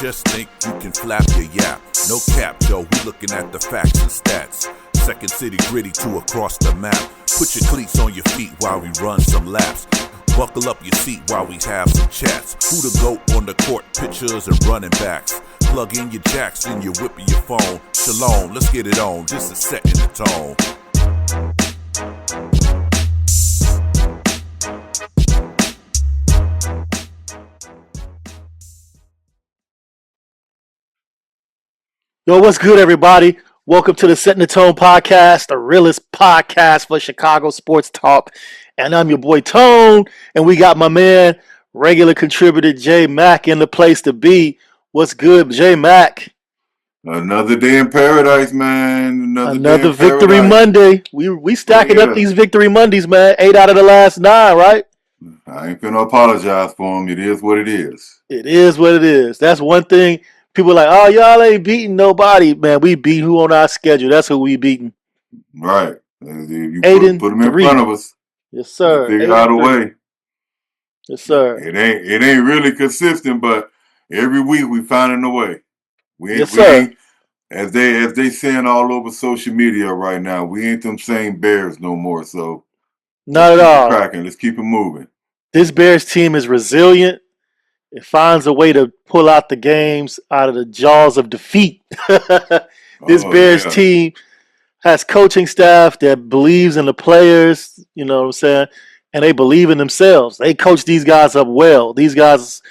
Just think you can flap your yap. No cap, yo, we looking at the facts and stats. Second city gritty to across the map. Put your cleats on your feet while we run some laps. Buckle up your seat while we have some chats. Who the GOAT on the court, pictures and running backs. Plug in your jacks and you're whipping your phone. Shalom, let's get it on, just a set in the tone. Yo, what's good, everybody? Welcome to the Setting the Tone podcast, the realest podcast for Chicago sports talk. And I'm your boy Tone, and we got my man, regular contributor J Mac in the place to be. What's good, J Mac? Another day in paradise, man. Another Victory Monday. We stacking up these Victory Mondays, man. 8 out of the last 9, right? I ain't finna apologize for them. It is what it is. It is what it is. That's one thing. People are like, oh, y'all ain't beating nobody. Man, we beat who on our schedule. That's who we beating. Right. You put them in 3. front of us. Yes, sir. Figure out a way. Yes, sir. It ain't really consistent, but every week we finding a way. Yes, sir. As they saying all over social media right now, we ain't them same Bears no more. So not at all. Cracking. Let's keep it moving. This Bears team is resilient. It finds a way to pull out the games out of the jaws of defeat. This Bears team has coaching staff that believes in the players, you know what I'm saying, and they believe in themselves. They coach these guys up well. These guys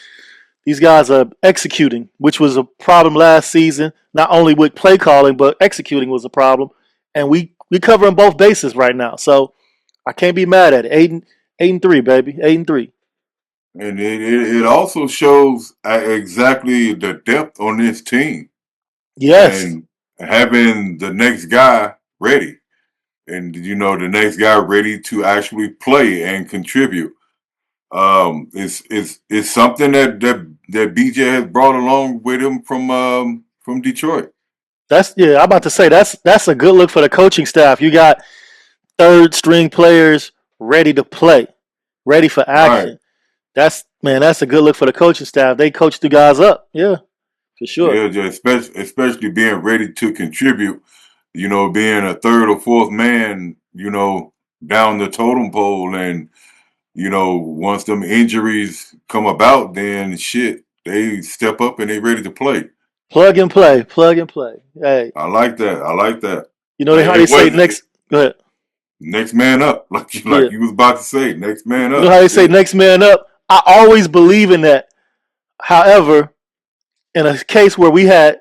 are executing, which was a problem last season. Not only with play calling, but executing was a problem. And we covering both bases right now. So I can't be mad at it. 8-3, baby. 8-3. And it also shows exactly the depth on this team. Yes. And having the next guy ready. And, the next guy ready to actually play and contribute. It's something that BJ has brought along with him from Detroit. I'm about to say that's a good look for the coaching staff. You got third string players ready to play, ready for action. Right. That's a good look for the coaching staff. They coach the guys up. Yeah, for sure. Yeah, especially being ready to contribute, being a third or fourth man, down the totem pole. And, once them injuries come about, then they step up and they ready to play. Plug and play. Hey. I like that. You know how they say next. Go ahead. Next man up, like you was about to say. Next man up. You know how they say next man up? I always believe in that. However, in a case where we had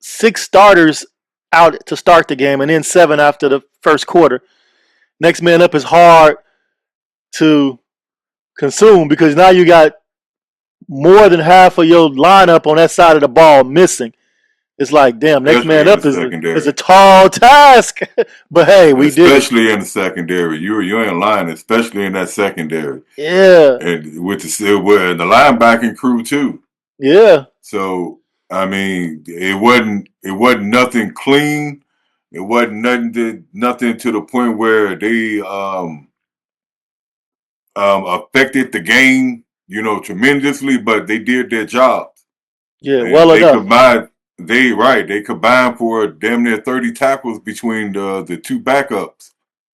6 starters out to start the game and then 7 after the first quarter, next man up is hard to consume because now you got more than half of your lineup on that side of the ball missing. It's like, damn, next man up is a tall task. But hey, we did. Especially in the secondary. You ain't lying, especially in that secondary. Yeah. And with the linebacking crew too. Yeah. So I mean, it wasn't nothing clean. It wasn't nothing to the point where they affected the game, tremendously, but they did their job. Yeah, and well enough. They combined for damn near 30 tackles between the two backups.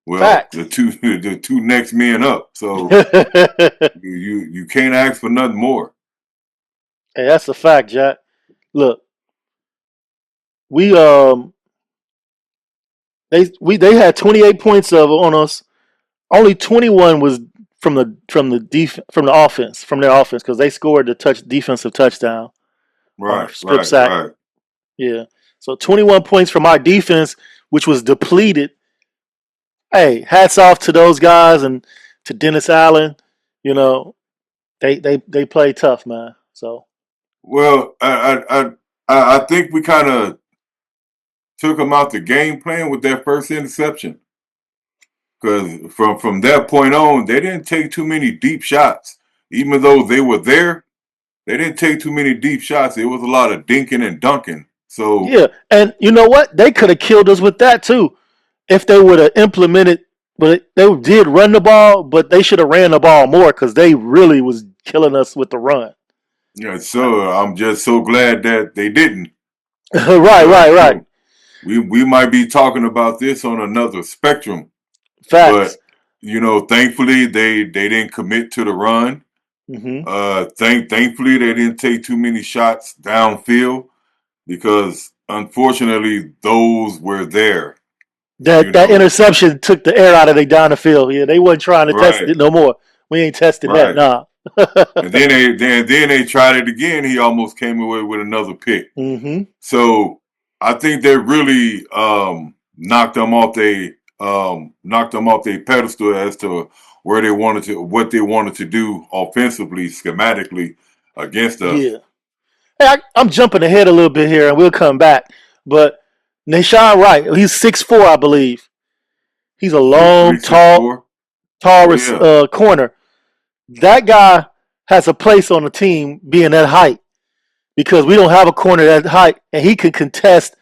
Well, Fact. the two next men up. So you can't ask for nothing more. Hey, that's a fact, Jack. Look, they had 28 points on us. Only 21 was from their offense because they scored the defensive touchdown. Right. Strip sack. Right. Yeah. So 21 points from our defense, which was depleted. Hey, hats off to those guys and to Dennis Allen. They play tough, man. So. Well, I think we kind of took them out the game plan with that first interception. Because from that point on, they didn't take too many deep shots. Even though they were there, they didn't take too many deep shots. It was a lot of dinking and dunking. So yeah, and you know what? They could have killed us with that too, if they would have implemented. But they did run the ball, but they should have ran the ball more because they really was killing us with the run. Yeah, so I'm just so glad that they didn't, because Right. we might be talking about this on another spectrum. Facts. But thankfully they didn't commit to the run. Hmm. Thankfully they didn't take too many shots downfield because unfortunately those were there. You That know, interception took the air out of they down the field. Yeah, they wasn't trying to test right, it no more. We ain't testing that, right. nah. And then they tried it again. He almost came away with another pick. Hmm. So I think they really knocked them off their pedestal as to what they wanted to do offensively, schematically against us. Yeah. Hey, I'm jumping ahead a little bit here, and we'll come back. But Nashawn Wright, he's 6'4", I believe. He's a Six long, three, six tall, four. tall Oh yeah, corner. That guy has a place on the team being that height because we don't have a corner that height, and he can contest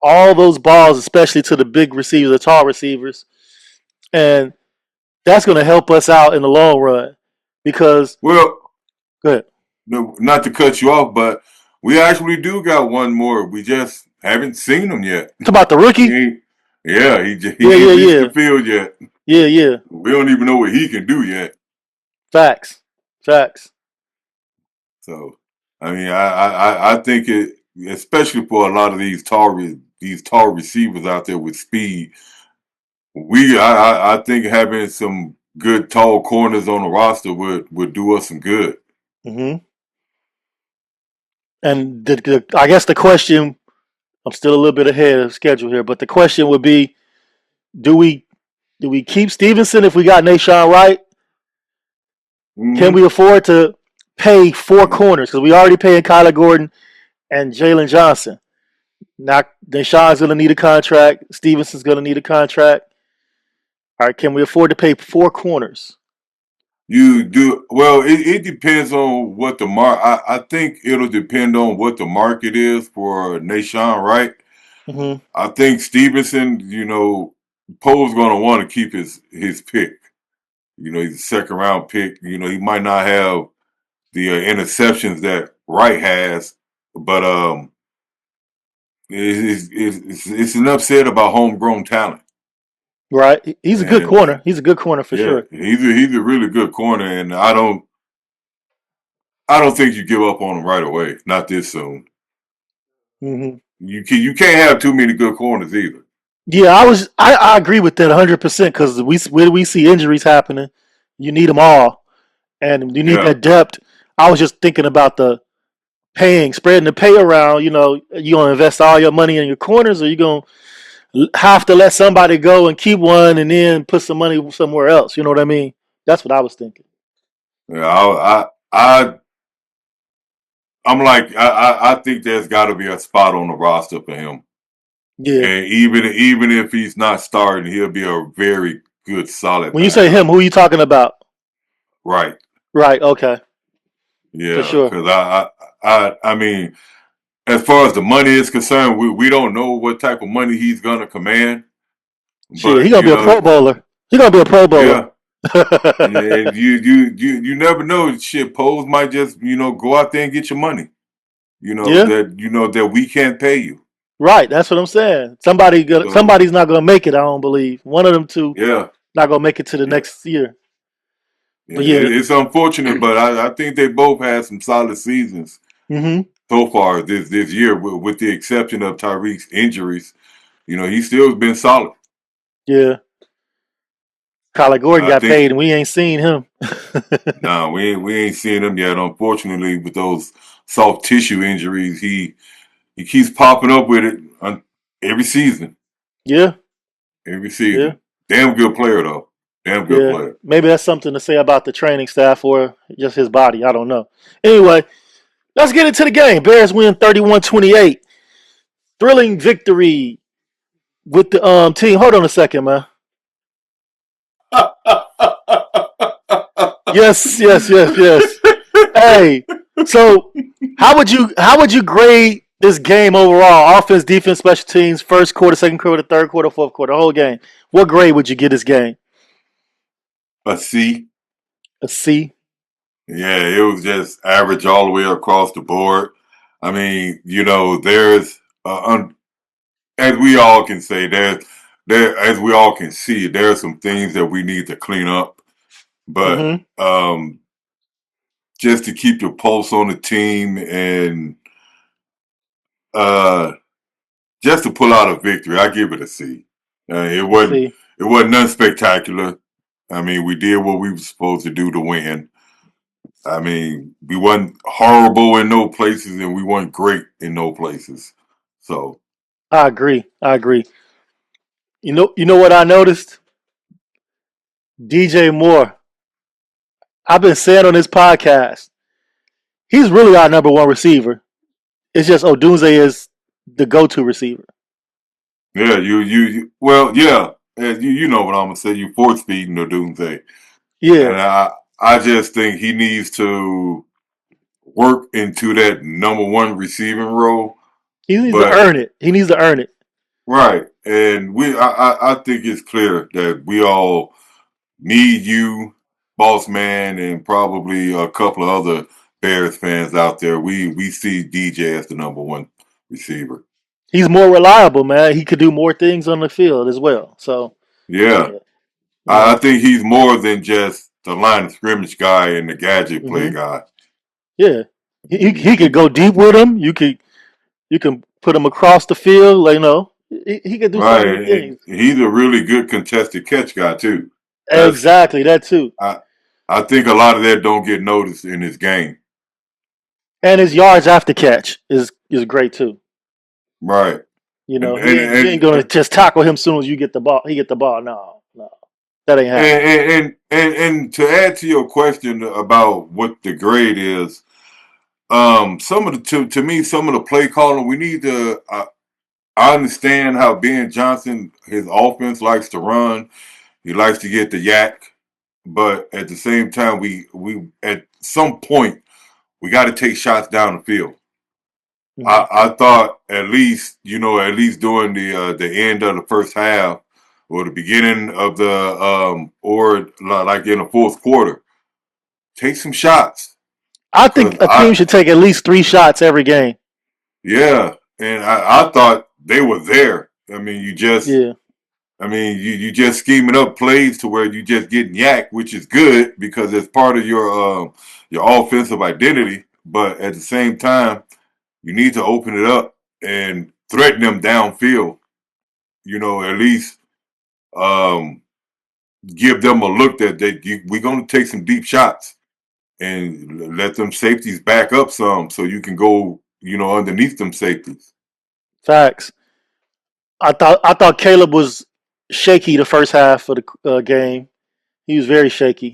all those balls, especially to the big receivers, the tall receivers, and that's going to help us out in the long run. Because, well, go ahead. no, not to cut you off, but we actually do got one more. We just haven't seen him yet. Talk about the He rookie. ain't. Yeah, Yeah, he ain't yeah, reached yeah, the field yet. yeah. We don't even know what he can do yet. Facts, facts. So, I mean, I think it, especially for a lot of these tall receivers out there with speed, I think having some good tall corners on the roster would do us some good. Hmm. And I guess the question, I'm still a little bit ahead of schedule here, but the question would be, do we keep Stevenson if we got Nashawn Wright? Can we Hmm. afford to pay four corners? Because we already paying Kyler Gordon and Jalen Johnson. Now Nashawn's going to need a contract. Stevenson's going to need a contract. All right, can we afford to pay four corners? You do well. It depends on what the I think it'll depend on what the market is for Nashawn Wright. Hmm. I think Stevenson, Poe's going to want to keep his pick. He's a second round pick. He might not have the interceptions that Wright has, but it's enough said about homegrown talent. Right, he's a good And corner. He's a good corner for yeah, sure. he's a really good corner, and I don't think you give up on him right away. Not this soon. Hmm. You can't have too many good corners either. Yeah, I agree with that 100% because we see injuries happening, you need them all, and you need Yeah, that depth. I was just thinking about the spreading the pay around. You gonna invest all your money in your corners, or you gonna have to let somebody go and keep one, and then put some money somewhere else. You know what I mean? That's what I was thinking. yeah. I'm like I think there's got to be a spot on the roster for him. Yeah. And even if he's not starting, he'll be a very good solid When you say him, backup. who are you talking about? Right. Right. Okay. For Yeah. sure. Because I mean, as far as the money is concerned, we don't know what type of money he's gonna command. Shit, he But gonna be a Pro Bowler. He gonna be a Pro Bowler. yeah, and you never know. Shit, Poles might just go out there and get your money. Yeah. That we can't pay you. Right. That's what I'm saying. So Somebody's not gonna make it. I don't believe one of them two yeah, not gonna make it to the yeah, next year. yeah. But yeah. It's unfortunate, but I think they both had some solid seasons Hmm. so far this year, with the exception of Tyreek's injuries. He still been solid. Yeah. Kyler Gordon I got think paid, and we ain't seen him. nah, we ain't seen him yet. Unfortunately, with those soft tissue injuries, he keeps popping up with it every season. Yeah. Every Yeah. season. Damn good player though. Damn good Yeah. player. Maybe that's something to say about the training staff or just his body. I don't know. Anyway, let's get into the game. Bears win 31-28. Thrilling victory with the team. Hold on a second, man. Yes. Hey, so how would you grade this game overall? Offense, defense, special teams, first quarter, second quarter, third quarter, fourth quarter, whole game. What grade would you give this game? A C. A C. Yeah, it was just average all the way across the board. I mean, there's as we all can say, as we all can see, there are some things that we need to clean up. But Mm-hmm. just to keep the pulse on the team and uh, just to pull out a victory, I give it a C. It I wasn't see. it wasn't nothing spectacular. I mean, we did what we were supposed to do to win. I mean, we wasn't horrible in no places, and we weren't great in no places. So I agree. I agree. You know what I noticed? DJ Moore. I've been saying on this podcast, he's really our number one receiver. It's just Odunze is the go-to receiver. yeah, well, yeah, you know what I'm gonna say. You force feeding the Doomsday, Yeah, and I just think he needs to work into that number one receiving role. he needs to But earn it. He needs to earn it. right, and I think it's clear that we all need you, boss man, and probably a couple of other Bears fans out there. We see DJ as the number one receiver. He's more reliable, man. He could do more things on the field as well. So, Yeah, yeah, you I know, think he's more than just the line of scrimmage guy and the gadget play hmm guy. yeah, he could go deep with him. You can put him across the field. Like, he could do so Right, many things. he's a really good contested catch guy too. That's Exactly that too. I I think a lot of that don't get noticed in his game. And his yards after catch is great too. Right, You and know, and you ain't gonna and just tackle him as soon as you get the ball. He get the ball. No, no, that ain't happening. and to add to your question about what the grade is, some of the to me some of the play calling we need to. I understand how Ben Johnson his offense likes to run. He likes to get the yak, but at the same time, we at some point we got to take shots down the field. Hmm I thought at least during the end of the first half or the beginning of the or like in the fourth quarter, take some shots I because think a team should take at least 3 shots every game. yeah, and I thought they were there. Yeah, You just scheming up plays to where you just getting yak, which is good because it's part of your offensive identity. But at the same time, you need to open it up and threaten them downfield. At least um, give them a look that we're going to take some deep shots and let them safeties back up some so you can go underneath them safeties. facts. I thought Caleb was shaky the first half of the game. He was very shaky.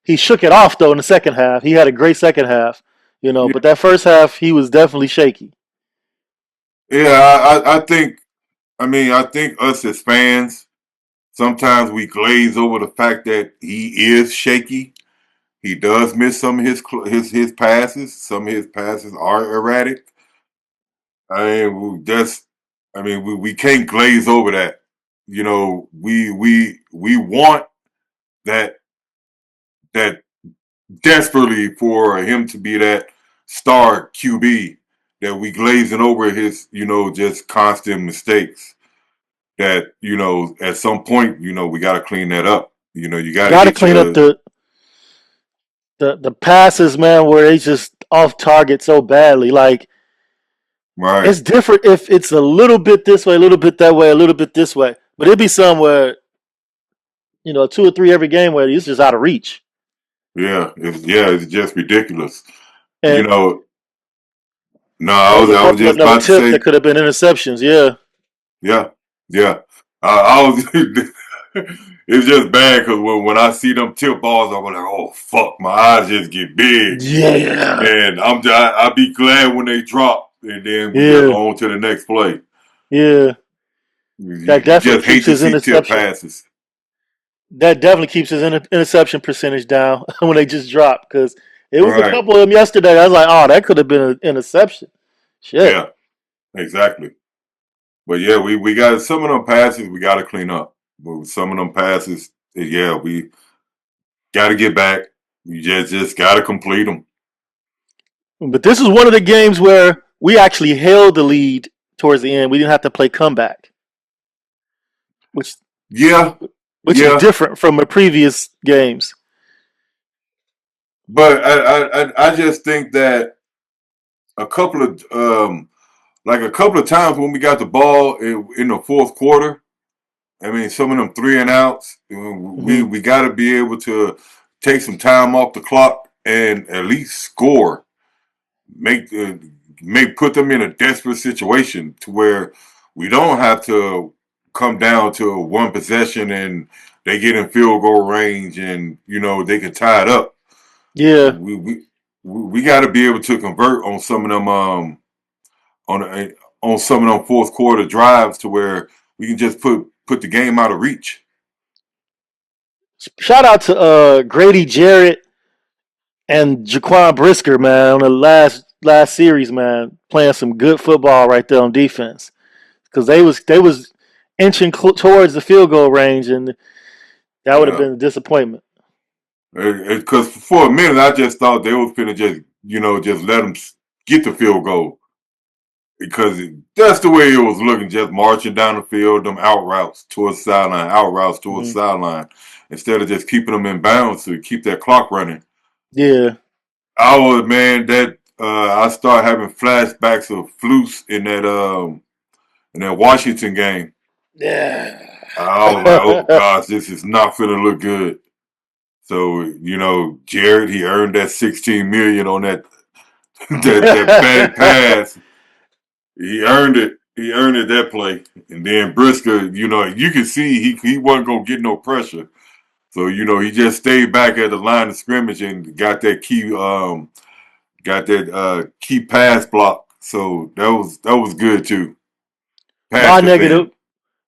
He shook it off though in the second half. He had a great second half. Yeah, But that first half he was definitely shaky. yeah. I think us as fans sometimes we glaze over the fact that he is shaky. He does miss some of his passes. Some of his passes are erratic. That's. We can't glaze over that. We want that that desperately for him to be that star QB that we glazing over his just constant mistakes. That at some point we got to clean that up. You got to Got to get clean up your the passes, man, where they just off target so badly. Like right. it's different if it's a little bit this way, a little bit that way, a little bit this way. But it'd be somewhere, 2 or 3 every game where it's just out of reach. It's just ridiculous. You And know, no, there was a I was couple of just no about to tips that say, could have been interceptions. Yeah. yeah, yeah. I was. It's just bad because when I see them tip balls, I'm like, oh fuck, my eyes just get big, Yeah. and I be glad when they drop, and then we just Yeah. on to the next play. Yeah. That You definitely just hate keeps to his see tip interception. passes. That definitely keeps his interception percentage down when they just drop. Because it was a Right. couple of them yesterday. I was like, oh, that could have been an interception. Shit. Yeah. Exactly. But yeah, we got some of them passes we got to clean up. But with some of them passes, yeah, we got to get back. You just got to complete them. But this is one of the games where we actually held the lead towards the end. We didn't have to play comeback, which Yeah, which is yeah. different from the previous games. But I just think that a couple of a couple of times when we got the ball in the fourth quarter, I mean, some of them 3-and-outs, Mm-hmm. we got to be able to take some time off the clock and at least score, make put them in a desperate situation to where we don't have to come down to one possession and they get in field goal range and they can tie it up. Yeah. We got to be able to convert on some of them on some of them fourth quarter drives to where we can just put the game out of reach. Shout out to Grady Jarrett and Jaquan Brisker, man, on the last series, man, playing some good football right there on defense. Because they was inching towards the field goal range, and that would have Yeah, been a disappointment. because for a minute I just thought they was finna just let them get the field goal because that's the way it was looking, just marching down the field, them out routes towards the sideline, out routes towards Mm-hmm. the sideline, instead of just keeping them in bounds to keep that clock running. Yeah. I was man that I started having flashbacks of Flus in that Washington game. Yeah. I was like, oh gosh, this is not gonna look good. So Jared, he earned that 16 million on that bad pass. He earned it. He earned it that play. And then Brisker, you can see he wasn't gonna get no pressure. So he just stayed back at the line of scrimmage and got that key pass block. So that was good too. Pass my negative, defend.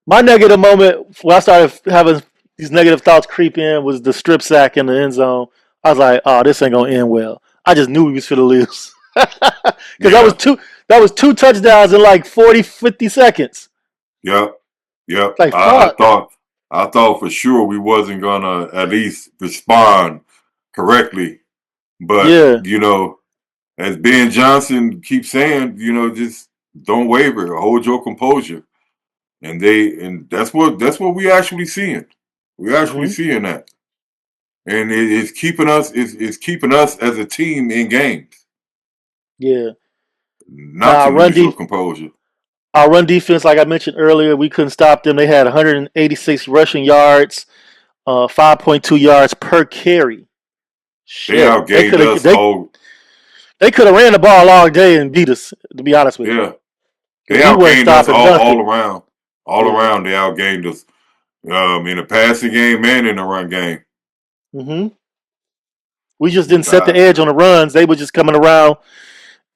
my negative moment when I started having these negative thoughts creep in was the strip sack in the end zone. I was like, "Oh, this ain't gonna end well." I just knew we was gonna lose because Yeah. that was two touchdowns in like 40, 50 seconds. Yep. Yep. Like fuck. I thought for sure we wasn't gonna at least respond correctly. But, Yeah. as Ben Johnson keeps saying, just don't waver, hold your composure. And that's what we actually seeing. We're actually Hmm. seeing that. And it's keeping us as a team in games. Yeah. Not Now to lose your composure. our run defense, like I mentioned earlier, we couldn't stop them. They had 186 rushing yards, 5.2 yards per carry. They Shit, outgained us all. they could have ran the ball all day and beat us. To be honest with you, Yeah, they because we weren't outgained us stopping all nothing. around. All Yeah. around, they outgained us in the passing game and in the run game. Hmm. We just didn't set the Uh, edge on the runs. They were just coming around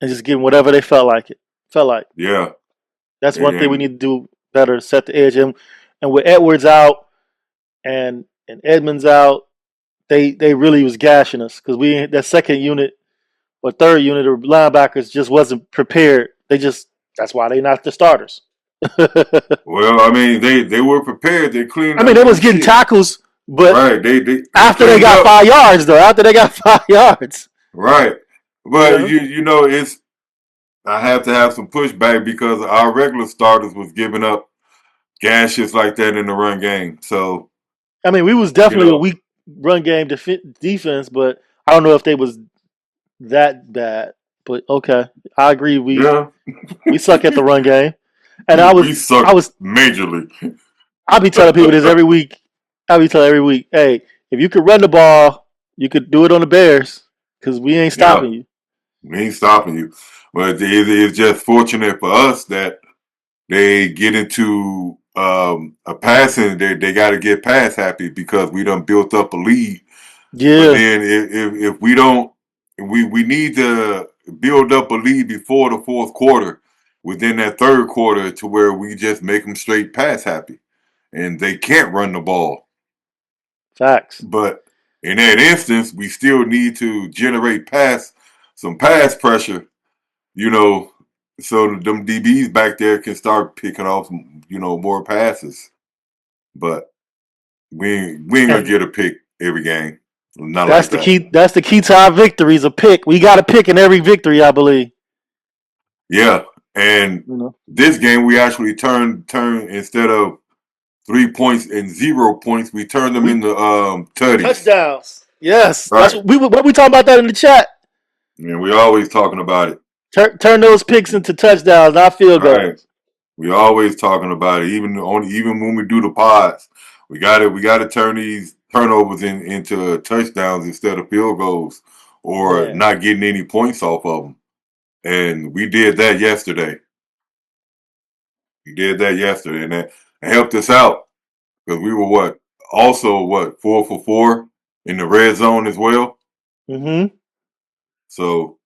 and just getting whatever they felt like it. Felt like yeah, that's one thing we and need to do better: set the edge. And with Edwards out and Edmonds out, they really was gashing us because we that second unit or third unit of linebackers just wasn't prepared. That's why they not the starters. well, I mean, they were prepared. They cleaned. I I mean, they mean, was getting shit. tackles, but Right. They after they cleaned got up. 5 yards, though, after they got 5 yards, Right. you But know. it's I have to have some pushback because our regular starters was giving up gashes like that in the run game. So I mean, we was you definitely a know, weak run game defense, but I don't know if they was that bad. But okay, I agree. yeah, We suck at the run game, and we suck majorly. I'll be telling people this every week. I'll be telling every week, hey, if you could run the ball, you could do it on the Bears because we ain't Yeah, stopping you. we ain't stopping you. But it's just fortunate for us that they get into a passing. They got to get pass happy because we done built up a lead. But Yeah, then if we don't, we need to build up a lead before the fourth quarter, within that third quarter, to where we just make them straight pass happy, and they can't run the ball. facts. But in that instance, we still need to generate some pass pressure, you know, so them DBs back there can start picking off, more passes. But we ain't gonna And get a pick every game. Not That's like the that. key. That's the key to our victories. A pick. We got a pick in every victory, I believe. Yeah, and You know, this game we actually turned instead of 3 points and 0 points, we turned them we into tutties. touchdowns. Yes, that's Right. what we talking about that in the chat. And we always talking about it. Turn those picks into touchdowns, not field Right. goals. We always talking about it. Even when we do the pods, we gotta turn these turnovers into touchdowns instead of field goals or Man, not getting any points off of them. And we did that yesterday. We did that yesterday, and that helped us out because we were what 4 for 4 in the red zone as well. mm-hmm. So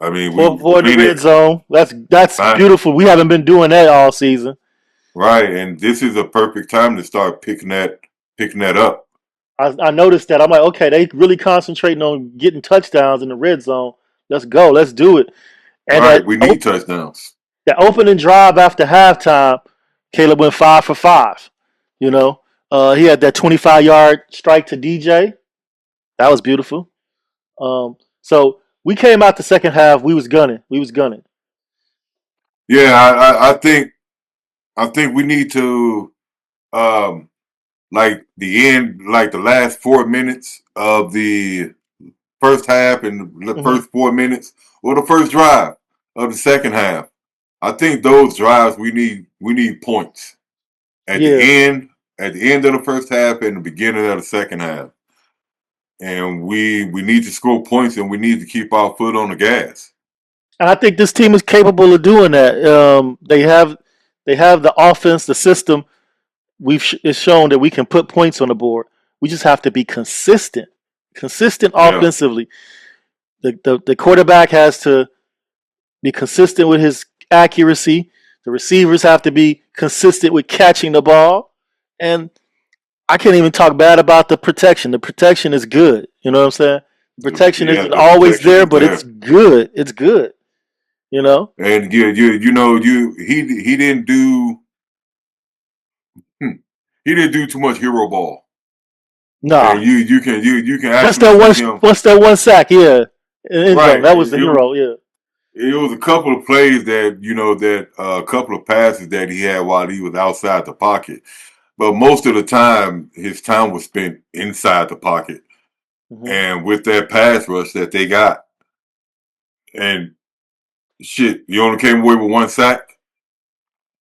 I mean, we 4-4 in the red completed zone. That's fine, beautiful. We haven't been doing that all season. right, and this is a perfect time to start picking that up. I noticed that. I'm like, okay, they really concentrating on getting touchdowns in the red zone. Let's go. Let's do it. And Right, we need touchdowns. that opening drive after halftime, Caleb went 5 for 5. You know, he had that 25-yard strike to DJ. That was beautiful. So we came out the second half. We was gunning. We was gunning. Yeah, I think we need to um like the end, like the last 4 minutes of the first half and the Hmm. first 4 minutes or the first drive of the second half. I think those drives we need points at the Yeah, end at the end of the first half and the beginning of the second half. And we need to score points and we need to keep our foot on the gas. and I think this team is capable of doing that. They have the offense, the system. It's shown that we can put points on the board. We just have to be consistent Yeah. offensively. The quarterback has to be consistent with his accuracy. The receivers have to be consistent with catching the ball. And I can't even talk bad about the protection. The protection is good. You know what I'm saying? The protection Yeah, isn't the always protection there, is but it's there. good. It's good. You know? And he didn't do hmm, he didn't do too much hero ball. And Nah. you can What's actually that one see him. what's that one sack? Yeah. In the end zone. Right. That was the hero, yeah. It was a couple of plays that a couple of passes that he had while he was outside the pocket. But most of the time, his time was spent inside the pocket. Hmm. And with that pass rush that they got, and shit, you only came away with one sack.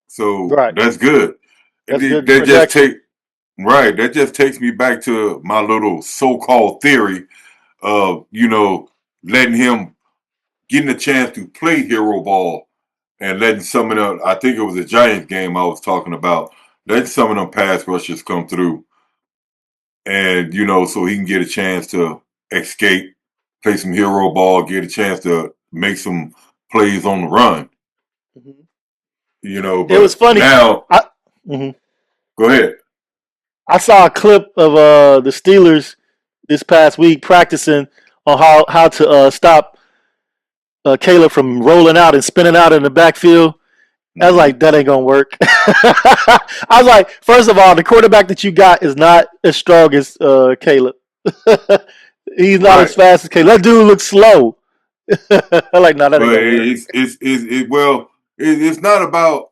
So Right. that's good. And That's good that just protection. take right. That just takes me back to my little so-called theory of letting him getting a chance to play hero ball and letting some of them. I think it was a Giants game I was talking about. Letting some of them pass rushes come through, and so he can get a chance to escape, play some hero ball, get a chance to make some plays on the run. Hmm. It was But funny. now, I mhm. go ahead. I saw a clip of the Steelers this past week practicing on how to stop Caleb from rolling out and spinning out in the backfield. I was Hmm. like, that ain't gonna work. I was like, first of all, the quarterback that you got is not as strong as Caleb. He's not as Right. fast as Caleb. That dude looks slow. I'm like, no, that ain't But gonna work. it's not about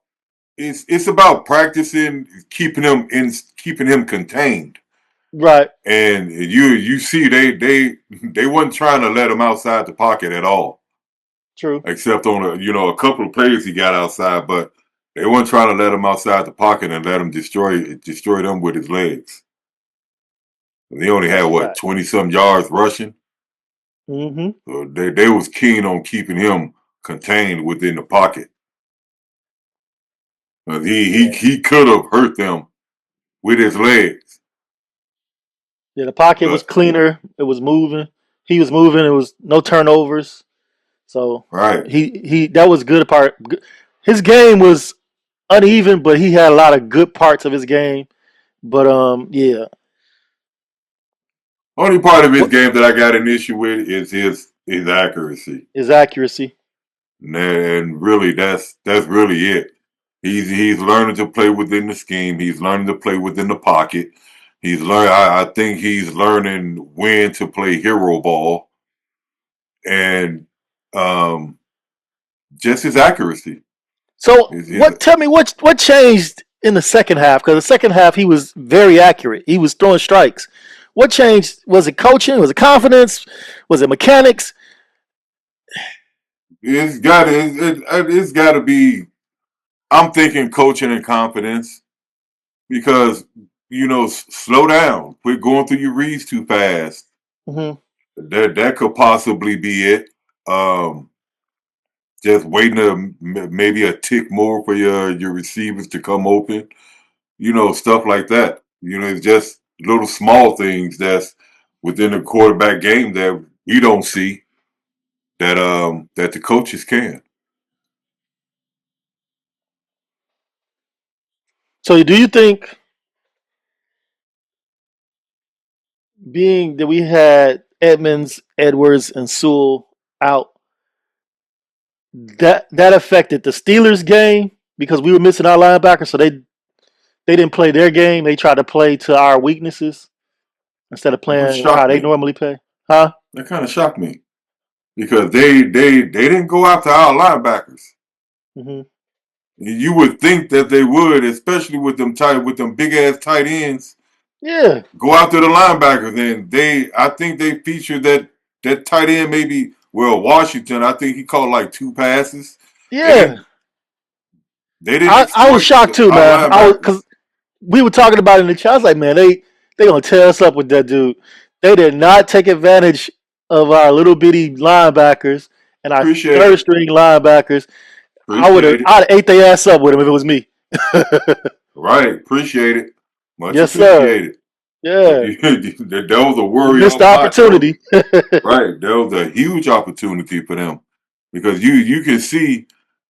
it's about practicing keeping him contained. Right. And you see they wasn't trying to let him outside the pocket at all, True. except on a couple of plays he got outside, but they weren't trying to let him outside the pocket and let him destroy them with his legs. And he only had That's a what fact. 20 some yards rushing, Hmm. so they was keen on keeping him contained within the pocket. He Yeah. he could have hurt them with his legs, Yeah. The pocket was but cleaner. It was moving. He was moving. It was no turnovers. So right. he that was good part. His game was uneven, but he had a lot of good parts of his game. But yeah. Only part of his What game that I got an issue with is his accuracy. is accuracy? And really, that's really it. He's learning to play within the scheme. He's learning to play within the pocket. He's learned. I think he's learning when to play hero ball and um, just his accuracy. So His what? Tell me what changed in the second half? Because the second half he was very accurate. He was throwing strikes. What changed? Was it coaching? Was it confidence? Was it mechanics? it's got to be. I'm thinking coaching and confidence because slow down. Quit going through your reads too fast. Mm-hmm. That could possibly be it. Um, just waiting maybe a tick more for your receivers to come open. Stuff like that. It's just little small things that's within the quarterback game that we don't see that the coaches can. So do you think, being that we had Edmonds, Edwards, and Sewell out, that affected the Steelers game because we were missing our linebackers, so they didn't play their game. They tried to play to our weaknesses instead of Which playing how shocked they me. normally play. Huh? That kind of shocked me because they didn't go after our linebackers. Hmm. You would think that they would, especially with them big ass tight ends. Yeah. Go after the linebackers, and I think they featured that tight end maybe. Well, Washington, I think he caught like 2 passes. They Yeah. didn't they didn't I was exploit shocked too, our man. I was because linebackers. we were talking about it in the chat. I was like, man, they gonna tear us up with that dude. They did not take advantage of our little bitty linebackers and our Appreciate third it. string linebackers. Appreciate it. I'd ate their ass up with them if it was me. Right. Appreciate it. Much Yes, sir. appreciated. But Yeah. that was a You worry missed on the my part. opportunity. Right. That was a huge opportunity for them because you can see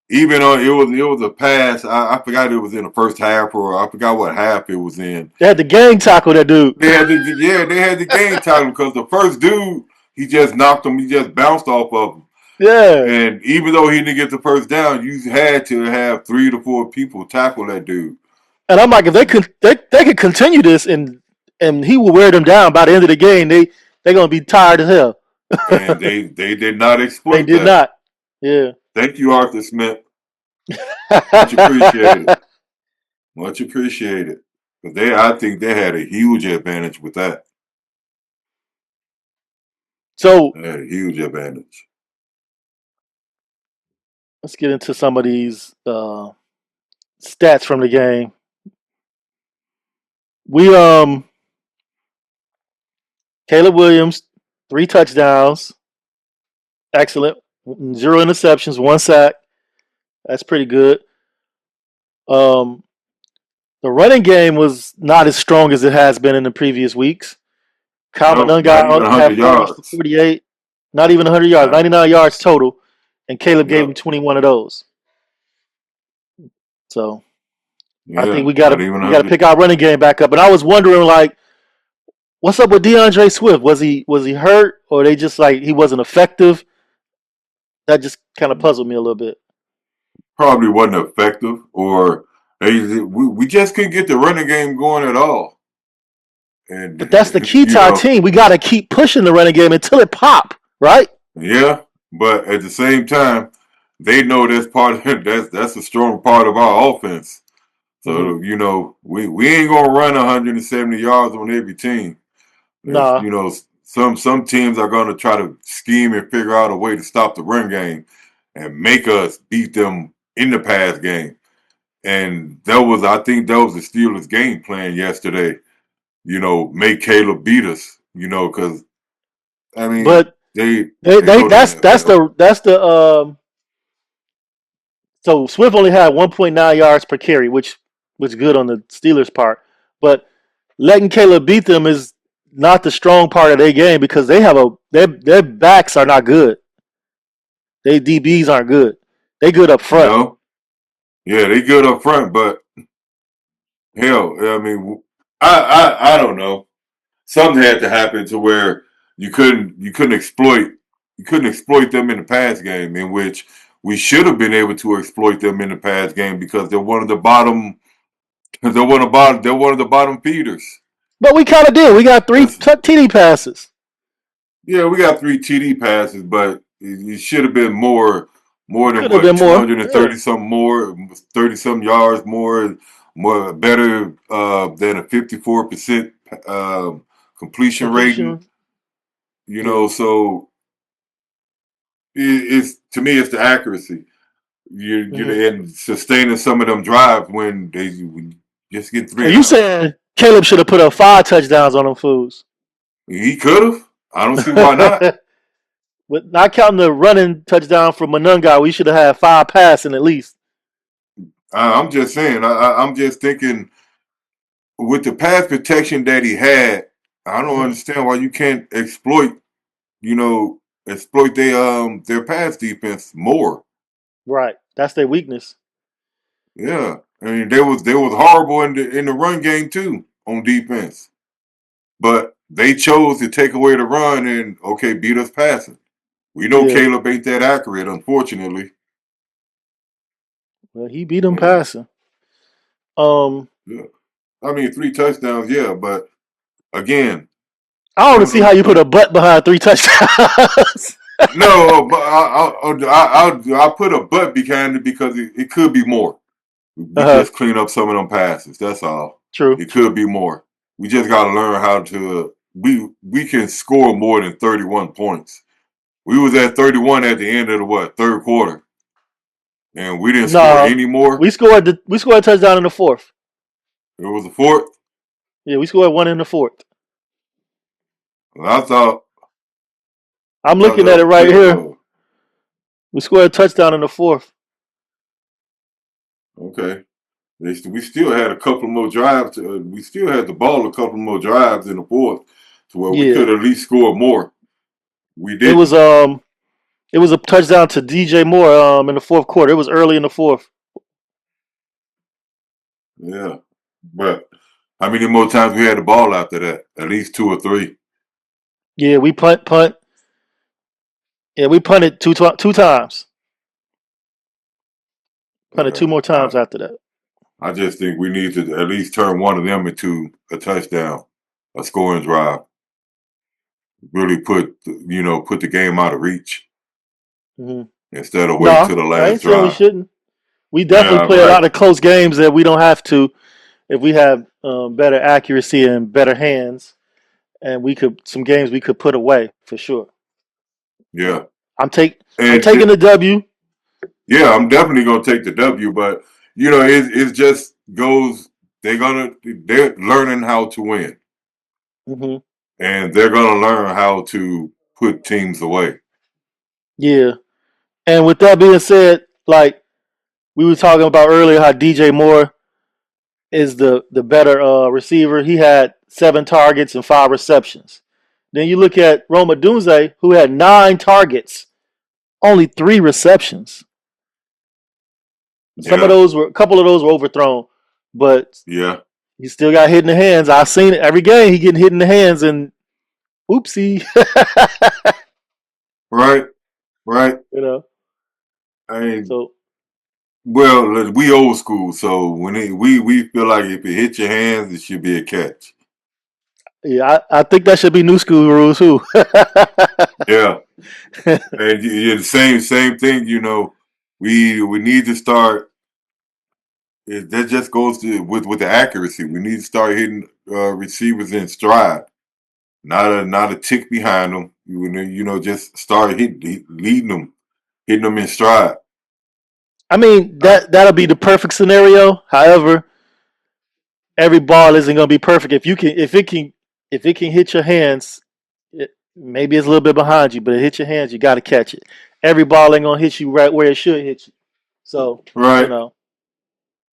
even though it was a pass. I forgot it was in the first half or I forgot what half it was in. They had the gang tackle that dude. They had the game title because the first dude he just knocked him. He just bounced off of him. Yeah. And even though he didn't get the first down, you had to have 3 to 4 people tackle that dude. And I'm like, if they could continue this and he will wear them down by the end of the game, they're gonna be tired as hell. And they did not They exploit did that. not. Yeah. Thank you, Arthur Smith. Much appreciated. Much appreciated. Because I think they had a huge advantage with that. So They had a huge advantage. let's get into some of these stats from the game. We Caleb Williams, 3 touchdowns, excellent. 0 interceptions, 1 sack. That's pretty good. Um, the running game was not as strong as it has been in the previous weeks. Kyle No, not even Monunga had 100 4 rushes for yards. 48, not even 100 yards, Not, 99 yards total, and Caleb gave him yep. 21 of those. So I think Yeah, not even we gotta 100. pick our running game back up. And I was wondering, like, what's up with DeAndre Swift? Was he hurt, or they just like he wasn't effective? That just kind of puzzled me a little bit. Probably wasn't effective, or we just couldn't get the running game going at all. But that's the And, key to our team. We got to keep pushing the running game until it pop, right? yeah, but at the same time, they know that's part of that's a strong part of our offense. Mm-hmm. So we ain't gonna run 170 yards on every team. If Nah, some teams are gonna try to scheme and figure out a way to stop the run game and make us beat them in the pass game. And I think that was the Steelers' game plan yesterday. Make Caleb beat us. Because I mean but they know the NFL. that's the so Swift only had 1.9 yards per carry, which was good on the Steelers' part. But letting Caleb beat them is not the strong part of their game because their backs are not good. Their DBs aren't good. They good up front. Yeah, they good up front, but hell, I mean, I don't know. Something had to happen to where you couldn't exploit them in the pass game, in which we should have been able to exploit them in the pass game because they're one of the bottom feeders. But we kind of did. We got 3 TD passes. Yeah, we got 3 TD passes, but it should have been more than Could have what, been more. 230 something more, 30 some yards more better than a 54% completion rating. Completion. You Yeah. know, so it's to me it's the accuracy. And sustaining some of them drives when they just get Are 3 you and out. saying Caleb should have put up 5 touchdowns on them fools? He could have. I don't see why not. But not counting the running touchdown from Monunga, we should have had 5 passing at least. I'm just saying. I'm just thinking with the pass protection that he had. I don't understand why you can't exploit. Exploit their pass defense more. Right. That's their weakness. Yeah, I mean they was horrible in the run game too on defense, but they chose to take away the run and beat us passing. We know Yeah. Caleb ain't that accurate, unfortunately. Well, he beat them Yeah, passing. Um, yeah. I mean 3 touchdowns, yeah, but again, I don't some of see how them. you put a butt behind 3 touchdowns. No, but I put a butt behind it because it could be more. We Uh-huh. just clean up some of them passes. That's all. True. It could be more. We just got to learn how to. We can score more than 31 points. We was at 31 at the end of the third quarter, and we didn't score No, any more. we scored a touchdown in the fourth. It was a fourth. Yeah, we scored one in the fourth. I thought I'm that looking at was it a right field here. goal. We scored a touchdown in the fourth. Okay. We still had a couple more drives. We still had the ball a couple more drives in the fourth, to where we Yeah. could at least score more. We It was didn't. it was a touchdown to DJ Moore in the fourth quarter. It was early in the fourth. Yeah, but how many more times we had the ball after that? At least 2 or 3. Yeah, we punt. Yeah, we punted two times. Punted 2 Yeah, more times after that. I just think we need to at least turn one of them into a touchdown, a scoring drive. Really put the game out of reach hmm instead of waiting No, till the I last ain't saying we drive. shouldn't. We definitely Yeah, play a right. lot of close games that we don't have to if we have better accuracy and better hands, and we could some games we could put away for sure. Yeah, I'm and taking the W. yeah, I'm definitely gonna take the W. But it just goes. They're learning how to win, hmm and they're gonna learn how to put teams away. Yeah, and with that being said, like we were talking about earlier, how DJ Moore is the better receiver. He had 7 targets and 5 receptions. Then you look at Roma Dunze, who had 9 targets, only 3 receptions. Yeah, A couple of those were overthrown, but yeah. he still got hit in the hands. I've seen it every game. He getting hit in the hands, and oopsie, Right, right. you know. I mean, So well, we old school, so we feel like if it hit your hands, it should be a catch. yeah, I think that should be new school rules too. Yeah, and the same thing. We need to start. That just goes with the accuracy. We need to start hitting receivers in stride, not a tick behind them. Just start leading them, hitting them in stride. I mean Uh, that'll be the perfect scenario. However, every ball isn't going to be perfect. If it can hit your hands, maybe it's a little bit behind you, but it hit your hands, you got to catch it. Every ball ain't going to hit you right where it should hit you. So you right, know,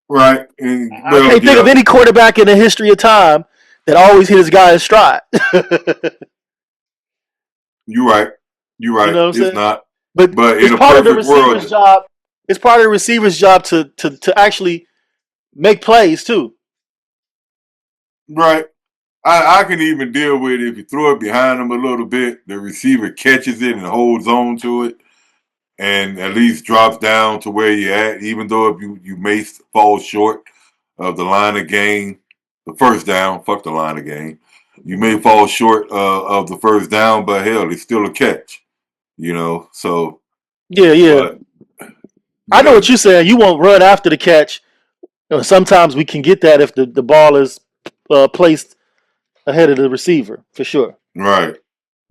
right, and I well, can't think of yeah, any quarterback in the history of time that always hit his guy in stride. you're right, you're You right. know what I'm It's saying? not, But but it's in a part of the perfect receiver's world, job. It's part of the receiver's job to actually make plays too. right. I can even deal with it if you throw it behind them a little bit. The receiver catches it and holds on to it, and at least drops down to where you're at. Even though if you may fall short of the line of game, the first down, fuck the line of game. You may fall short of the first down, but hell, it's still a catch. So Yeah. but I know yeah, what you're saying. You won't run after the catch. Sometimes we can get that if the ball is placed ahead of the receiver, for sure. right.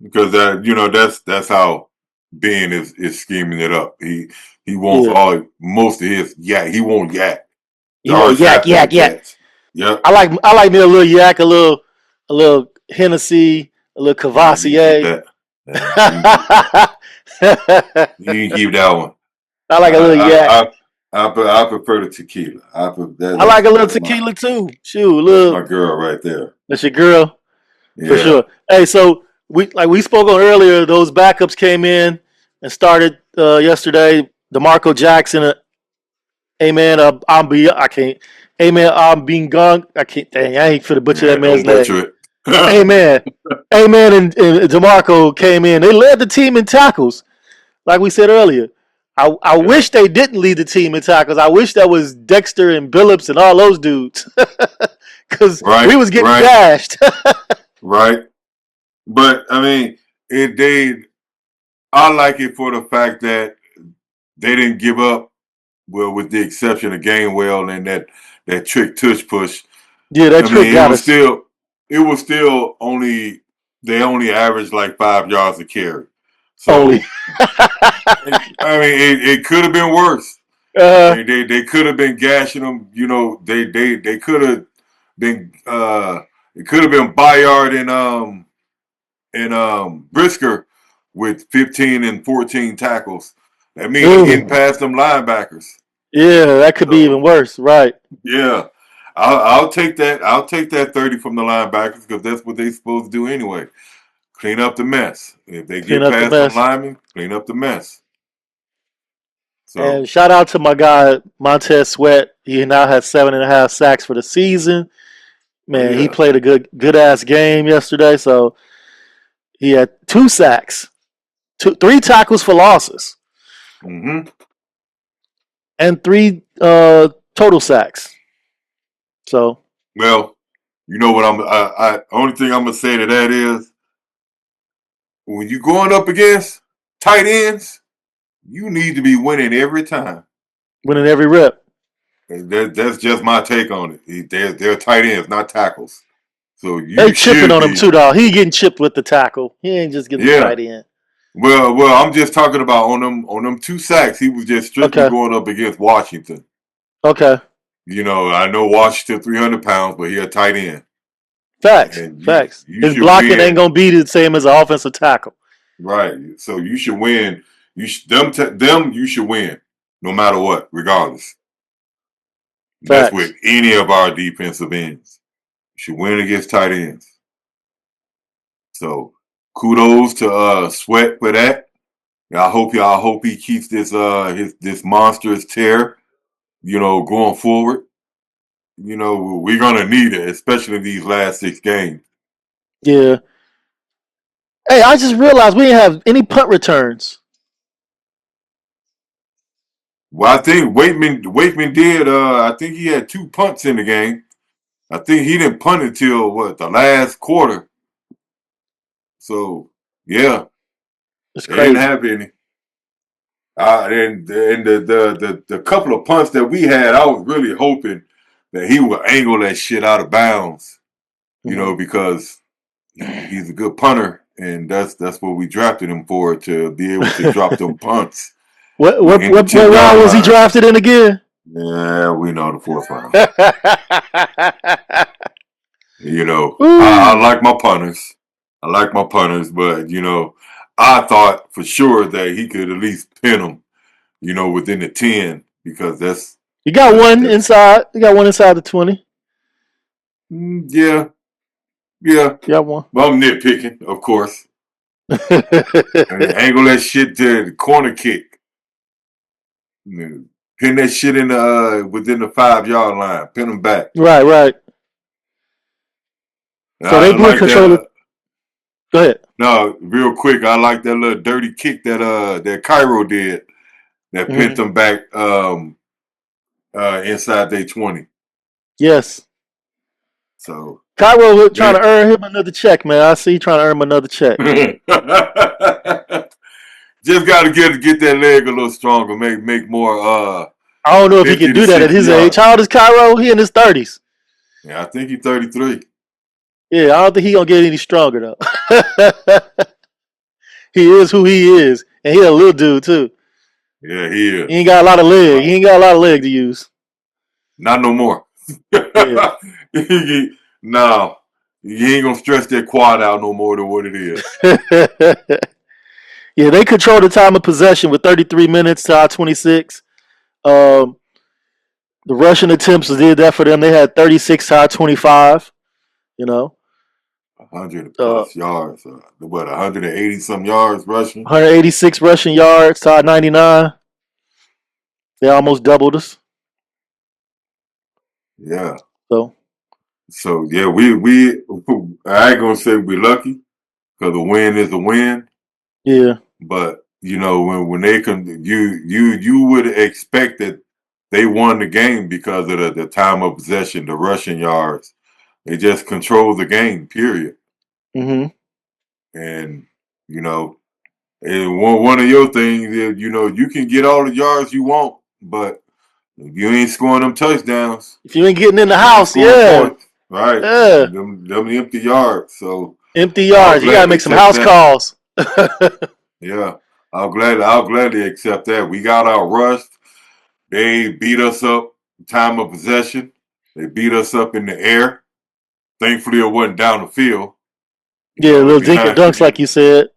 Because that's how Ben is scheming it up. He wants Yeah. most of his yak. He won't yak. You want Yards yak, after the yak, yak. catch. Yep. I like me a little yak, a little Hennessy, a little Nah, you can keep Cavassier. that. You can keep that. You can keep that one. I like a little yak. I prefer the tequila. I like a little That's tequila too. Shoot, a that's my little. girl right there. That's your girl for Yeah. sure. Hey, so we spoke on earlier. Those backups came in and started yesterday. DeMarco Jackson, Amen. I can't. Amen. Being gone. I can't. Dang, I ain't for to butcher that Yeah, man's don't name. butcher it. Amen. Amen. And DeMarco came in. They led the team in tackles, like we said earlier. I Yeah. wish they didn't lead the team in tackles. I wish that was Dexter and Billups and all those dudes, because we Right, was getting right, gashed. right. But I mean, I like it for the fact that they didn't give up. Well, with the exception of Gainwell and that trick tush push. Yeah, that I trick mean, got us. it was still only they only averaged like 5 yards a carry. Only. So I mean, it could have been worse. uh, They could have been gashing them. They could have been it could have been Bayard and Brisker with 15 and 14 tackles. That means they getting ooh, past them linebackers. yeah, that could be even So worse. Right. yeah, I'll take that. I'll take that 30 from the linebackers because that's what they're supposed to do anyway. Clean up the mess. If they Clean get up the past them mess. linemen, clean up the mess. So And shout out to my guy Montez Sweat. He now has 7.5 sacks for the season. Man, he yeah. played a good ass game yesterday. So he had 2 sacks, three tackles for losses, Mm-hmm. and three total sacks. So Well, you know what only thing I'm gonna say to that is when you're going up against tight ends, you need to be winning every time. winning every rep. And that's just my take on it. They're tight ends, not tackles. So They you chipping should on him be. too, dog. He getting chipped with the tackle. He ain't just getting the Yeah. tight end. Well, I'm just talking about on them 2 sacks. He was just strictly Okay. going up against Washington. Okay. I know Washington 300 pounds, but he a tight end, Facts. and Facts. you His should blocking ain't win, gonna be the same as an offensive tackle. right? So you should win. Them you should win, no matter what, regardless. That's with Facts. any of our defensive ends. You should win against tight ends. So kudos to Sweat for that. I hope he keeps this monstrous tear, going forward. We're gonna need it, especially in these last 6 games. Yeah. Hey, I just realized we didn't have any punt returns. Well, I think Wakeman did. I think he had 2 punts in the game. I think he didn't punt until the last quarter. So yeah, It's they didn't crazy. have any. And the couple of punts that we had, I was really hoping that he would angle that shit out of bounds. Mm-hmm. Because he's a good punter, and that's what we drafted him for, to be able to drop them punts what, what in the what what 10 yard round was he line. drafted in again? Yeah, we know the 4th round. I Ooh. like my punters. I like my punters, but I thought for sure that he could at least pin them, within the 10, because You got that's one that's inside. You got one inside the 20. yeah, yeah. You got one. Well, I'm nitpicking, of course. I mean, angle that shit to the corner kick. Pin that shit in the within the 5 yard line. Pin them back. Right, right. So they I did like that. control it. Go ahead. No, real quick, I like that little dirty kick that Cairo did that pinned Mm-hmm. them back inside their 20. Yes. So Cairo trying to earn him another check, man. I see you trying to earn him another check. just got to get that leg a little stronger, make more. I don't know if he can do that at his age. How old is Cairo? He in his 30s. Yeah, I think he's 33. Yeah, I don't think he gonna get any stronger though. He is who he is, and he a little dude too. Yeah, he is. He ain't got a lot of leg. He ain't got a lot of leg to use. Not no more. Yeah. No, he ain't gonna stretch that quad out no more than what it is. Yeah, they control the time of possession with 33 minutes to our 26. The Russian attempts did that for them. They had 36 to our 25. You know, 100 plus yards. What, 180 some yards rushing? 186 rushing yards to our 99. They almost doubled us. Yeah. So yeah, I ain't gonna say we're lucky because a win is a win. Yeah. But when they you would expect that they won the game because of the time of possession, the rushing yards. They just control the game, period. Mm-hmm. And and one of your things is you can get all the yards you want, but if you ain't scoring them touchdowns, if you ain't getting in the house, yeah, points, right? Yeah. Them empty yards. So empty yards. You gotta make some house calls. Yeah, I'll gladly accept that. We got our rushed. They beat us up time of possession. They beat us up in the air. Thankfully, it wasn't down the field. Yeah, little dink and dunks, like you said.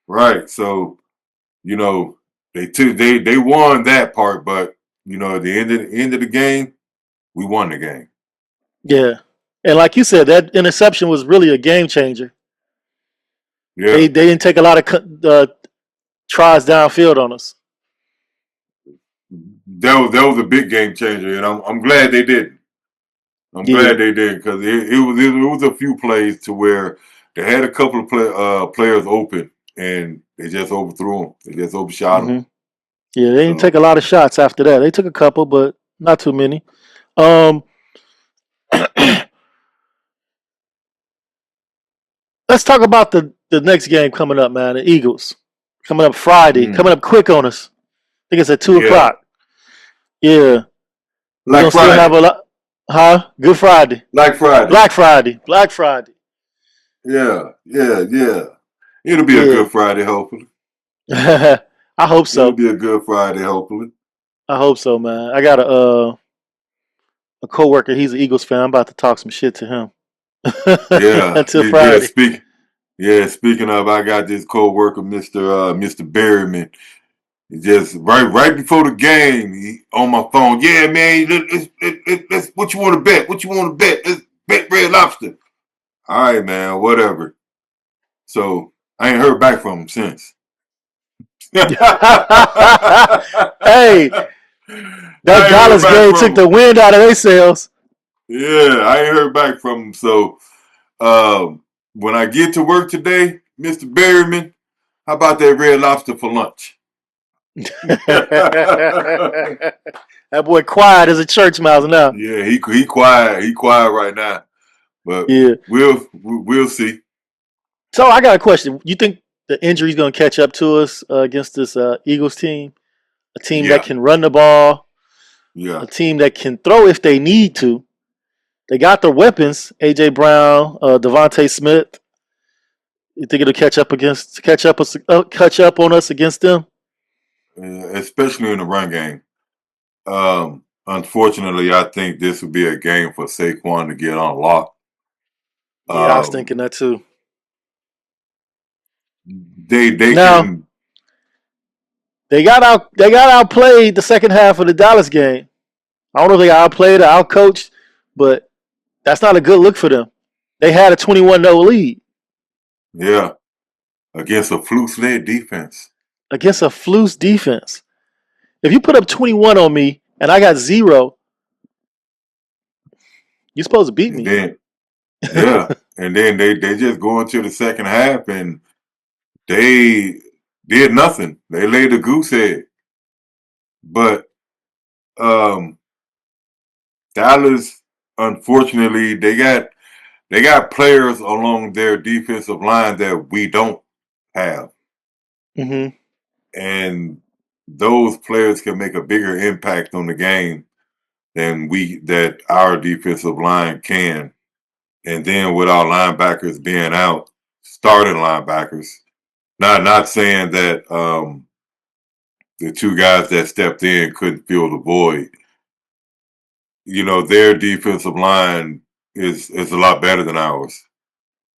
Right. So, they won that part, but at the end of the game, we won the game. Yeah, and like you said, that interception was really a game changer. Yeah, they didn't take a lot of tries downfield on us. That was a big game changer, and I'm glad they didn't. I'm glad they did because it was a few plays to where they had a couple of players open and they just overthrew them. They just overshot them. Yeah, they didn't take a lot of shots after that. They took a couple, but not too many. Let's talk about the next game coming up, man. The Eagles coming up Friday, coming up quick on us. I think it's at 2:00. Yeah, Black Friday. Still have a lot. Huh? Good Friday. Black Friday. Black Friday. Yeah. It'll be a good Friday, hopefully. I hope so. It'll be a good Friday, hopefully. I hope so, man. I got a coworker. He's an Eagles fan. I'm about to talk some shit to him. Yeah. Until Friday. Speaking of, I got this coworker, Mr. Berryman. Just right before the game, he on my phone. Yeah, man, let's what you want to bet? What you want to bet? Let's bet Red Lobster. All right, man, whatever. So I ain't heard back from him since. Hey, that Dallas game took the wind out of their sails. Yeah, I ain't heard back from him. So when I get to work today, Mr. Berryman, how about that Red Lobster for lunch? That boy quiet as a church mouse now. Yeah, he quiet. He quiet right now. But yeah, we'll see. So I got a question. You think the injury's going to catch up to us against this Eagles team? A team that can run the ball. Yeah. A team that can throw if they need to. They got their weapons. A.J. Brown, Devontae Smith. You think it'll catch up on us against them? Especially in the run game. Unfortunately, I think this would be a game for Saquon to get unlocked. Yeah, I was thinking that too. They got outplayed the second half of the Dallas game. I don't know if they got outplayed or outcoached, but that's not a good look for them. They had a 21-0 lead. Yeah. Against a fluke-led defense. Against a fluke defense. If you put up 21 on me and I got 0, you're supposed to beat me. Yeah. And then they just go into the second half and they did nothing. They laid a goose egg. But Dallas, unfortunately, they got they got players along their defensive line that we don't have. Mm-hmm. And those players can make a bigger impact on the game that our defensive line can. And then with our linebackers being out, starting linebackers, not saying that the two guys that stepped in couldn't fill the void. Their defensive line is a lot better than ours.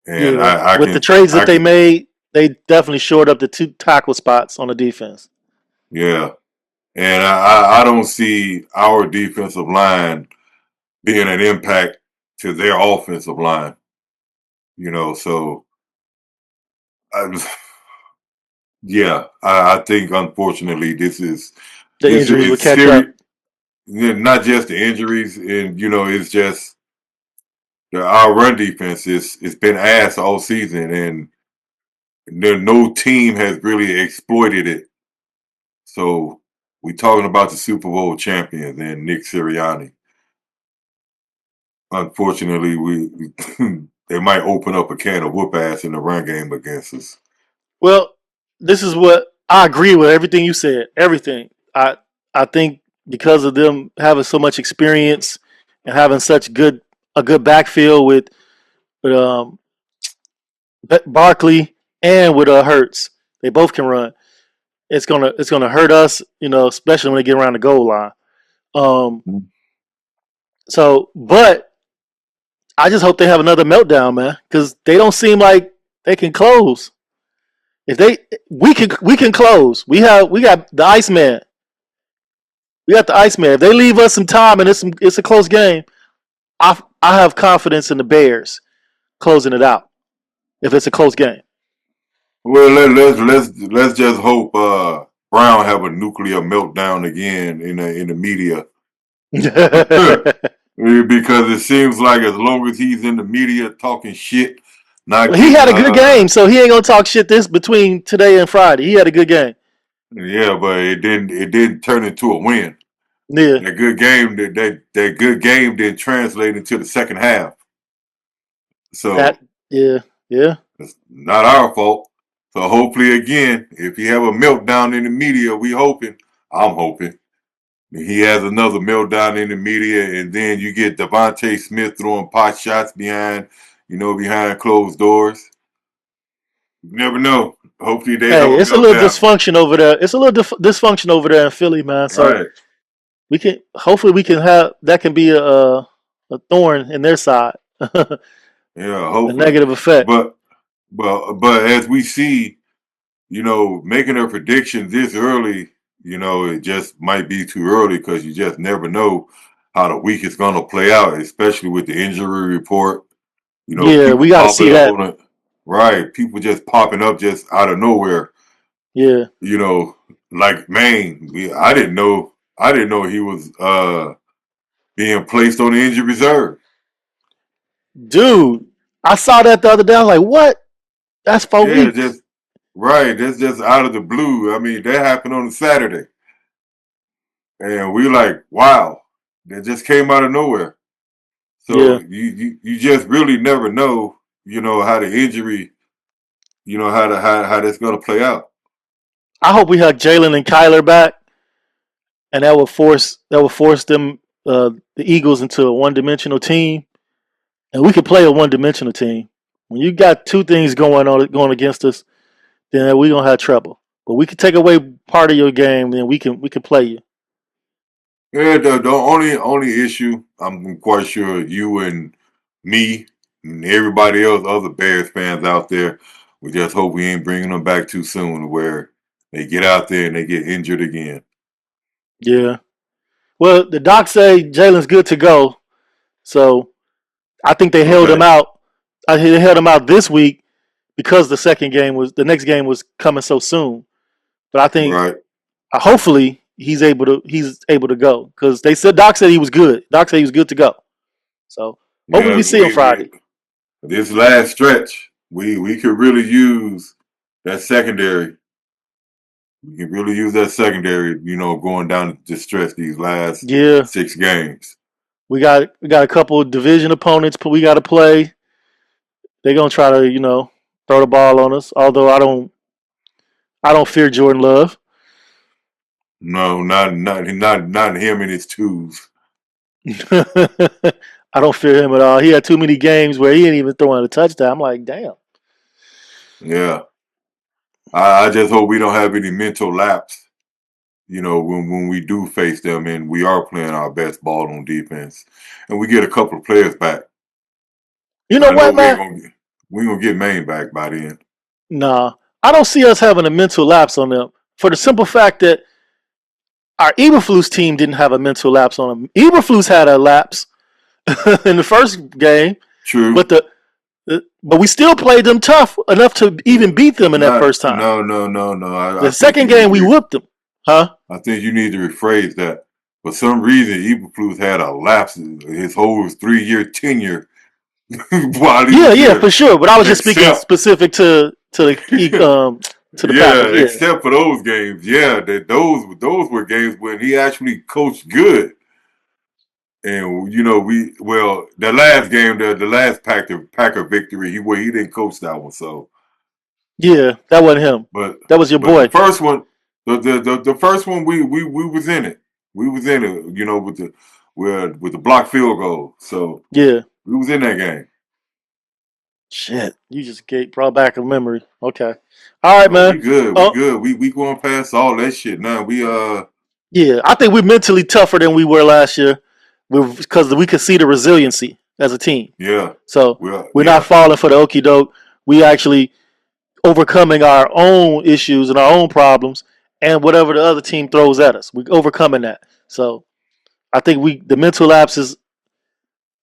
And Yeah. I With the can trades I that they can made, they definitely shored up the 2 tackle spots on the defense. yeah. And I don't see our defensive line being an impact to their offensive line. So I, yeah, I think unfortunately The this injuries would is catch up. serious. Not just the injuries, and it's just our run defense it's been ass all season, and no team has really exploited it. So we talking about the Super Bowl champions and Nick Sirianni. Unfortunately, we they might open up a can of whoop ass in the run game against us. Well, this is what I agree with everything you said. Everything. I think because of them having so much experience and having such a good backfield with Barkley and with Hurts, they both can run. It's gonna hurt us, especially when they get around the goal line. Um, but I just hope they have another meltdown, man, because they don't seem like they can close. If they we can close. We got the Iceman. We got the Iceman. If they leave us some time and it's a close game, I have confidence in the Bears closing it out. If it's a close game. Well, let's just hope Brown have a nuclear meltdown again in the media. Because it seems like as long as he's in the media talking shit, not Well, he getting had a good game, so he ain't gonna talk shit this between today and Friday. He had a good game. yeah, but it didn't turn into a win. Yeah. That good game didn't translate into the second half. That So yeah. Yeah. it's not our fault. So hopefully again, if he have a meltdown in the media, I'm hoping he has another meltdown in the media, and then you get Devontae Smith throwing pot shots behind closed doors. You never know. Hopefully they have Hey, a it's a little meltdown. dysfunction over there. It's a little dysfunction over there in Philly, man. So Right. hopefully we can have that can be a thorn in their side. A Yeah, hopefully. negative effect. But but as we see, making a prediction this early, it just might be too early because you just never know how the week is gonna play out, especially with the injury report. Yeah, we People got to see popping up that. on it. Right. People just popping up just out of nowhere. Yeah, You know, like Maine. I didn't know he was being placed on the injured reserve. dude, I saw that the other day. I was like, what? That's 4 weeks. Just right. That's just out of the blue. I mean, that happened on a Saturday. And we like, wow, that just came out of nowhere. So Yeah, you just really never know, how the injury, how that's gonna play out. I hope we have Jalen and Kyler back, and that will force them the Eagles into a one dimensional team, and we could play a one dimensional team. When you got two things going against us, then we gonna have trouble. But we can take away part of your game, then we can play you. Yeah, the only issue I'm quite sure you and me and everybody else, other Bears fans out there, we just hope we ain't bringing them back too soon, where they get out there and they get injured again. Yeah. Well, the doc say Jalen's good to go, so I think they held him Okay, out. They held him out this week because the next game was coming so soon. But I think right? hopefully he's able to go because they said Doc said he was good. Doc said he was good to go. So hopefully Yeah, we see him we Friday. this last stretch, we could really use that secondary. We can really use that secondary, going down the stretch these last Yeah, 6 games. we got a couple of division opponents we got to play. they're gonna try to throw the ball on us. Although I don't fear Jordan Love. No, not him and his twos. I don't fear him at all. He had too many games where he ain't even throwing a touchdown. I'm like, damn. Yeah. I just hope we don't have any mental lapse, when we do face them and we are playing our best ball on defense. And we get a couple of players back. You know I know what, man? we ain't gonna get Maine back by then. Nah, I don't see us having a mental lapse on them for the simple fact that our Eberflus team didn't have a mental lapse on them. Eberflus had a lapse in the first game, True. but we still played them tough enough to even beat them in that first time. No. The second game we whooped them, huh? I think you need to rephrase that. For some reason, Eberflus had a lapse his whole 3-year tenure while he was Yeah, here. for sure. But I was just speaking specific to the Packers. Yeah, except for those games. Yeah, those were games when he actually coached good. And the last game, the last Packer victory, he didn't coach that one. So yeah, that wasn't him. But that was your boy. The first one, the first one, we was in it. We was in it. With the block field goal. So yeah, we was in that game. Shit, you just brought back a memory. Okay, all right, man. We good. We good. We going past all that shit now. Yeah, I think we're mentally tougher than we were last year, because we could see the resiliency as a team. Yeah. So we're not falling for the okie doke. We actually overcoming our own issues and our own problems, and whatever the other team throws at us, we're overcoming that. So I think the mental lapses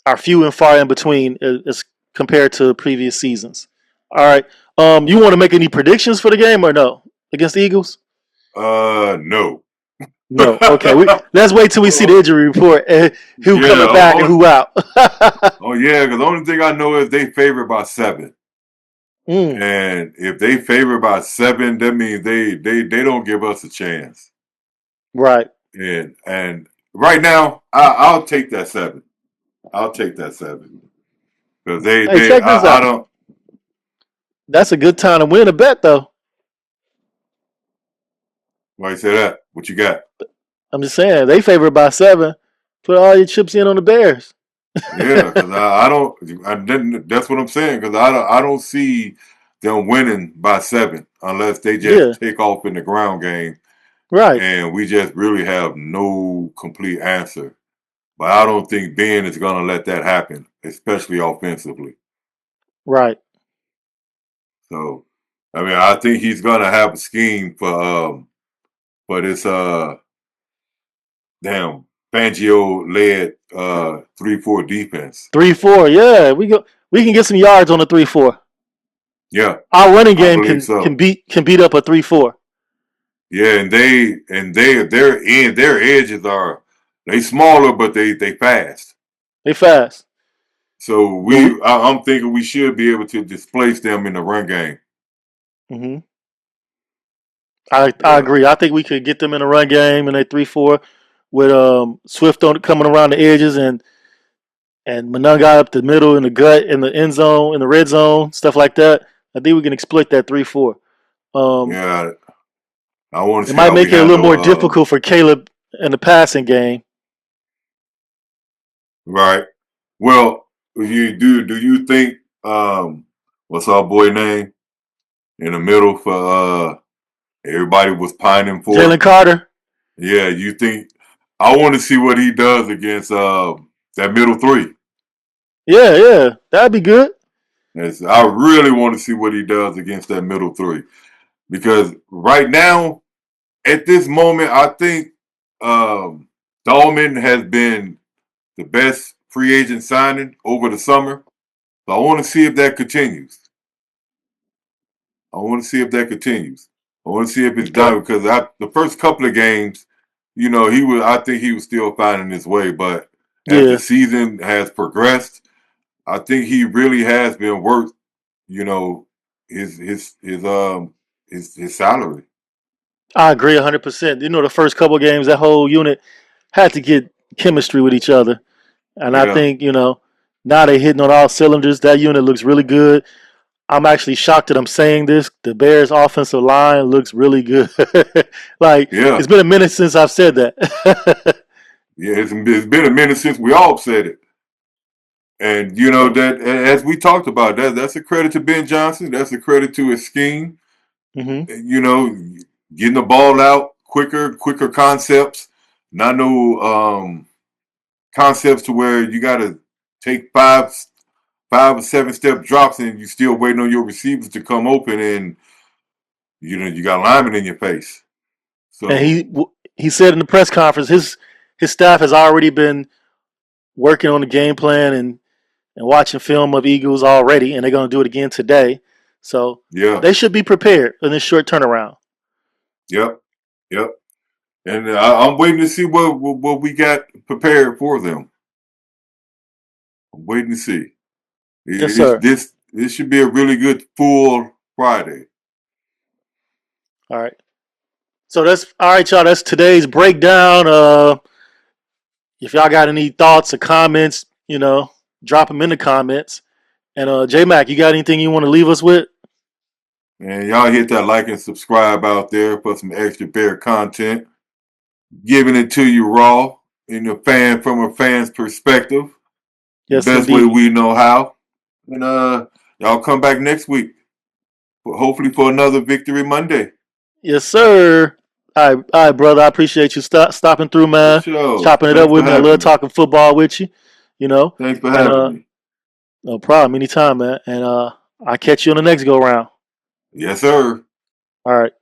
are few and far in between as compared to previous seasons. All right. You want to make any predictions for the game or no against the Eagles? No. No. Okay. Let's wait till we see the injury report and who coming back and who out. Oh yeah, because the only thing I know is they favored by 7. And if they favor by 7, that means they don't give us a chance. Right. And right now, I'll take that 7. I'll take that 7 because check this out. I don't. That's a good time to win a bet, though. Why you say that? What you got? I'm just saying they favor by 7. Put all your chips in on the Bears. Yeah, because I don't. That's what I'm saying. Because I don't see them winning by 7 unless they just take off in the ground game. Right. And we just really have no complete answer. But I don't think Ben is going to let that happen, especially offensively. Right. So, I mean, I think he's going to have a scheme for this damn Fangio-led 3-4 defense. 3-4, yeah. We can get some yards on the 3-4. Yeah. Our running game can beat up a 3-4. Yeah, and their edges are they smaller, but they fast. They fast. So I'm thinking we should be able to displace them in the run game. Mm-hmm. I agree. I think we could get them in a run game in a 3-4 with Swift coming around the edges and Monunga up the middle in the gut in the end zone in the red zone, stuff like that. I think we can exploit that 3-4. Yeah, I want to. It might make it a little more difficult for Caleb in the passing game. Right. Well, do you think what's our boy name in the middle for everybody was pining for? Jalen Carter. Yeah, you think I want to see what he does against that middle 3. Yeah, that'd be good. I really want to see what he does against that middle 3 because right now, at this moment, I think Dahlman has been the best free agent signing over the summer. So I want to see if that continues. I want to see if it's done because the first couple of games, I think he was still finding his way. But as the season has progressed, I think he really has been worth, his salary. I agree 100%. The first couple of games, that whole unit had to get chemistry with each other. And I think, Now they're hitting on all cylinders. That unit looks really good. I'm actually shocked that I'm saying this. The Bears' offensive line looks really good. Like, Yeah, it's been a minute since I've said that. yeah. It's been a minute since we all said it. And So, that, as we talked about, that's a credit to Ben Johnson. That's a credit to his scheme. mhm. Getting the ball out quicker concepts. Not no concepts to where you got to take five or 7 step drops and you still waiting on your receivers to come open, and you got linemen in your face. And So he said in the press conference his staff has already been working on the game plan and watching film of Eagles already, and they're going to do it again today. So yeah, they should be prepared in this short turnaround. yep, yep. And I'm waiting to see what we got prepared for them. I'm waiting to see. Yes, sir. This should be a really good full Friday. All right. So that's all right, y'all. That's today's breakdown. If y'all got any thoughts or comments, drop them in the comments. And J Mac, you got anything you want to leave us with? And y'all hit that like and subscribe out there for some extra bear content. Giving it to you raw from a fan's perspective. The Yes, best way indeed. we know how. And y'all come back next week. Hopefully for another Victory Monday. Yes, sir. All right, brother. I appreciate you stopping through, For man. sure. Chopping it up Thanks for with me. I love having me. talking football with you. You know, Thanks for and having me. no problem. Anytime, man. And I'll catch you on the next go round. Yes, sir. All right.